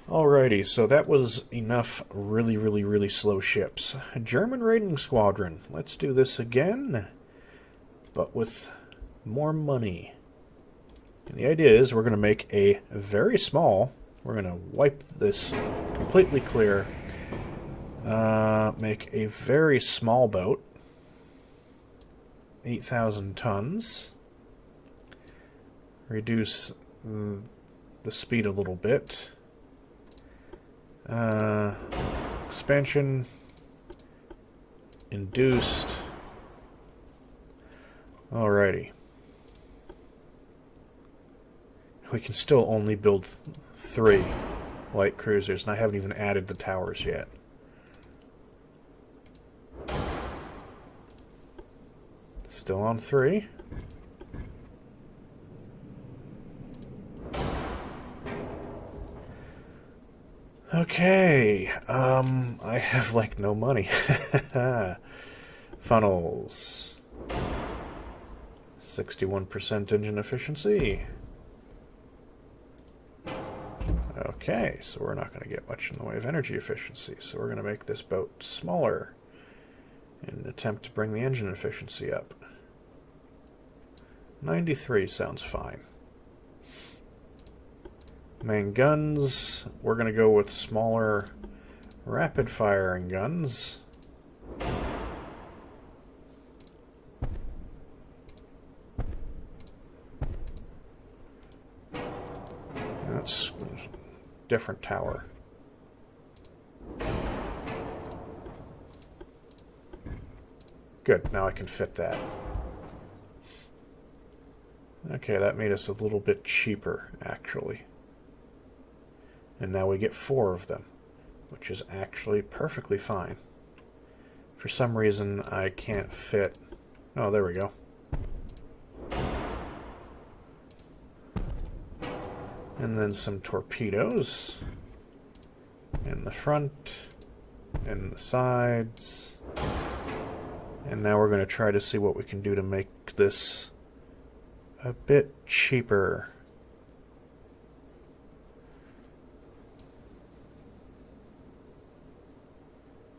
Alrighty, so that was enough really slow ships. German raiding squadron. Let's do this again, but with more money. And the idea is we're going to make a very small, we're going to wipe this completely clear, make a very small boat, 8,000 tons, reduce the speed a little bit. Expansion, induced. Alrighty. We can still only build 3 light cruisers, and I haven't even added the towers yet. Still on 3. Okay, I have, like, no money. Funnels. 61% engine efficiency. Okay, so we're not going to get much in the way of energy efficiency, so we're going to make this boat smaller in an attempt to bring the engine efficiency up. 93 sounds fine. Main guns, we're going to go with smaller rapid firing guns. That's a different tower. Good, now I can fit that. Okay, that made us a little bit cheaper, actually. And now we get 4 of them, which is actually perfectly fine. For some reason, I can't fit... Oh, there we go. And then some torpedoes in the front, in the sides. And now we're going to try to see what we can do to make this a bit cheaper.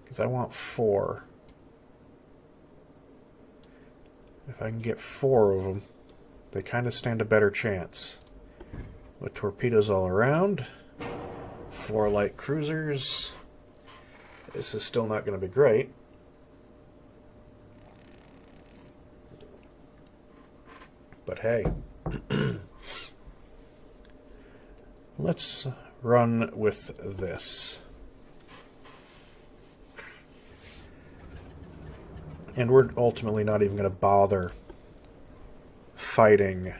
Because I want 4. If I can get 4 of them, they kind of stand a better chance. With torpedoes all around, 4 light cruisers. This is still not going to be great. But hey, let's run with this. And we're ultimately not even going to bother fighting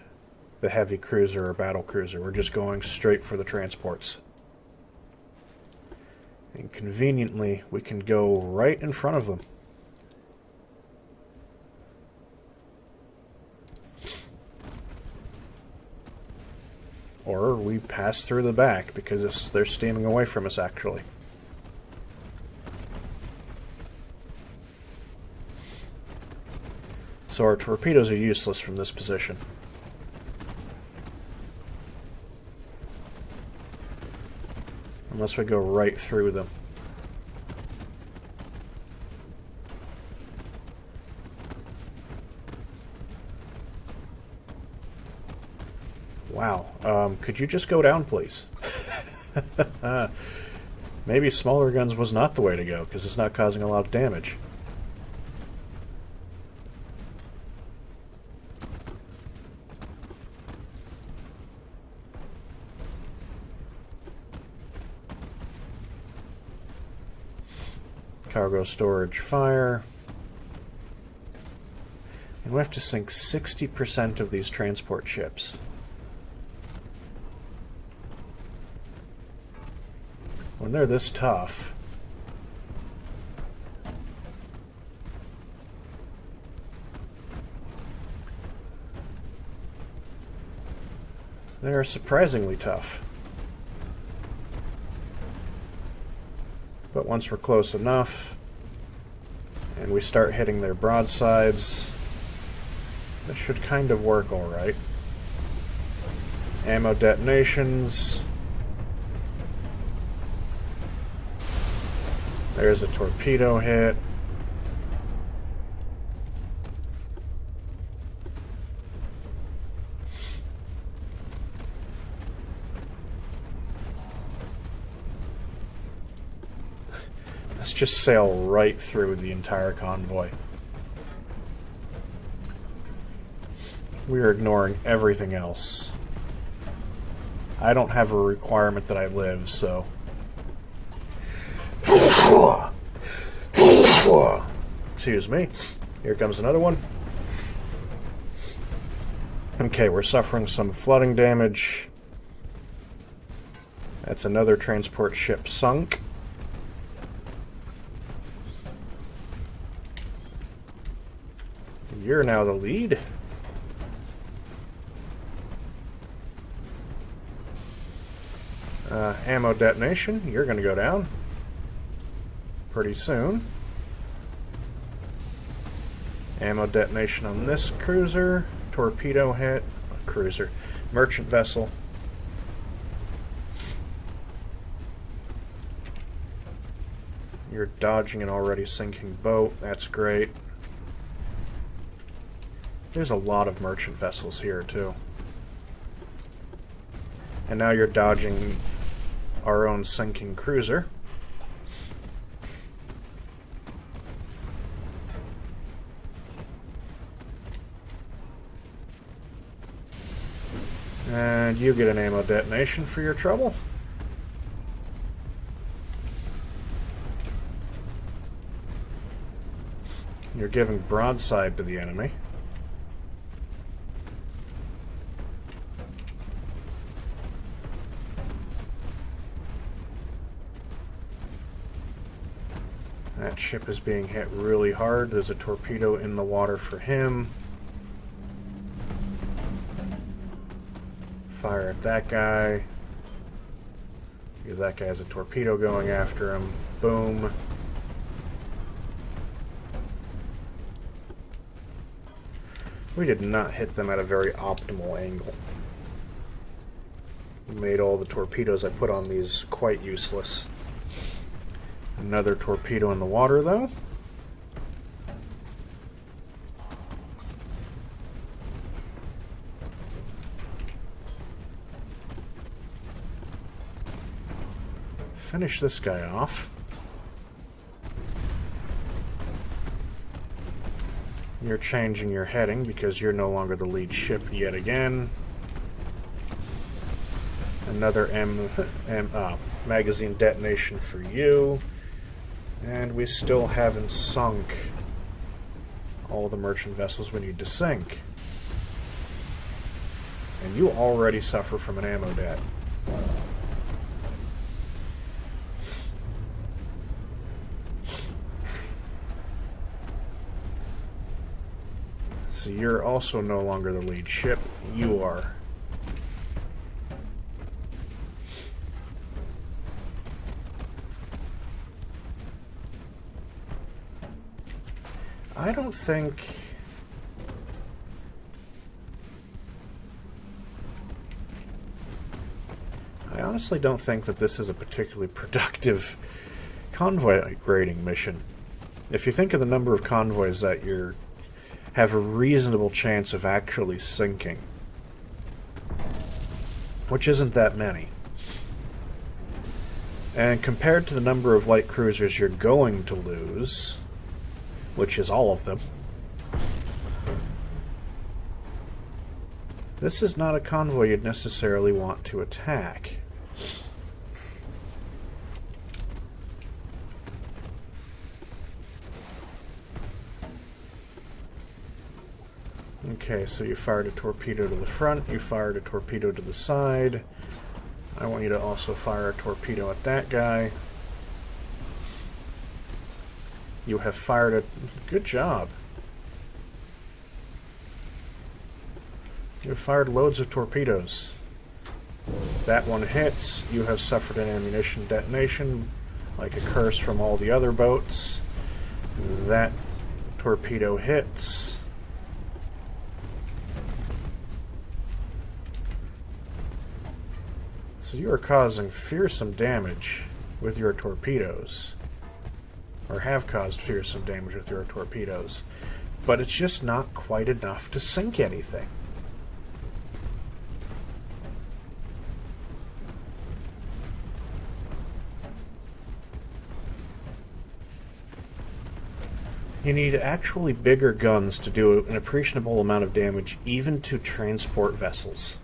the heavy cruiser or battle cruiser. We're just going straight for the transports. And conveniently, we can go right in front of them. Or we pass through the back because they're steaming away from us, actually. So our torpedoes are useless from this position. Unless we go right through them. Wow. Could you just go down, please? Maybe smaller guns was not the way to go, because it's not causing a lot of damage. Cargo storage fire. And we have to sink 60% of these transport ships. When they're this tough, they are surprisingly tough. But once we're close enough, and we start hitting their broadsides, that should kind of work alright. Ammo detonations. There's a torpedo hit. Let's just sail right through the entire convoy. We are ignoring everything else. I don't have a requirement that I live, so... Excuse me. Here comes another one. Okay, we're suffering some flooding damage. That's another transport ship sunk. You're now the lead. Ammo detonation. You're going to go down pretty soon. Ammo detonation on this cruiser. Torpedo hit. Cruiser. Merchant vessel. You're dodging an already sinking boat. That's great. There's a lot of merchant vessels here, too. And now you're dodging our own sinking cruiser. And you get an ammo detonation for your trouble. You're giving broadside to the enemy. That ship is being hit really hard. There's a torpedo in the water for him. Fire at that guy. Because that guy has a torpedo going after him. Boom. We did not hit them at a very optimal angle. Made all the torpedoes I put on these quite useless. Another torpedo in the water, though. Finish this guy off. You're changing your heading because you're no longer the lead ship yet again. Another magazine detonation for you. And we still haven't sunk all the merchant vessels we need to sink. And you already suffer from an ammo debt. So you're also no longer the lead ship. You are. I don't think... I honestly don't think that this is a particularly productive convoy raiding mission. If you think of the number of convoys that you have a reasonable chance of actually sinking, which isn't that many, and compared to the number of light cruisers you're going to lose, which is all of them, this is not a convoy you'd necessarily want to attack. Okay, so you fired a torpedo to the front, you fired a torpedo to the side. I want you to also fire a torpedo at that guy. You have fired a... Good job. You have fired loads of torpedoes. That one hits. You have suffered an ammunition detonation, like a curse from all the other boats. That torpedo hits. So you are causing fearsome damage with your torpedoes. or have caused fearsome damage with your torpedoes. But it's just not quite enough to sink anything. You need actually bigger guns to do an appreciable amount of damage, even to transport vessels.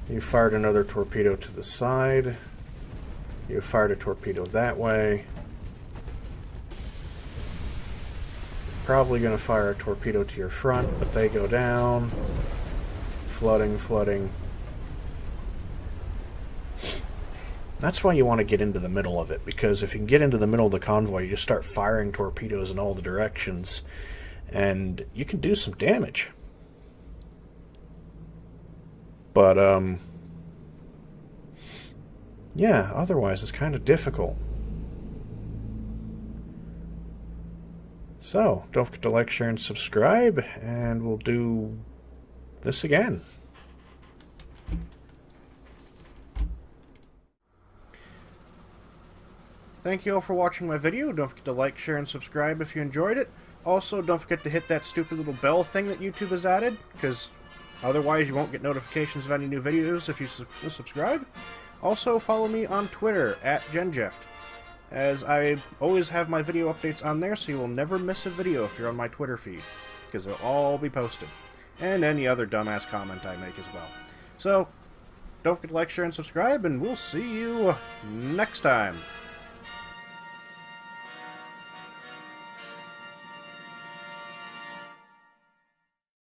You fired another torpedo to the side. You fired a torpedo that way. Probably going to fire a torpedo to your front, but they go down. Flooding, flooding. That's why you want to get into the middle of it, because if you can get into the middle of the convoy, you just start firing torpedoes in all the directions, and you can do some damage. But, yeah, otherwise it's kind of difficult. So, don't forget to like, share, and subscribe, and we'll do this again. Thank you all for watching my video. Don't forget to like, share, and subscribe if you enjoyed it. Also, don't forget to hit that stupid little bell thing that YouTube has added, because otherwise you won't get notifications of any new videos if you subscribe. Also, follow me on Twitter, @GenJeft, as I always have my video updates on there, so you will never miss a video if you're on my Twitter feed, because they'll all be posted. And any other dumbass comment I make as well. So, don't forget to like, share, and subscribe, and we'll see you next time.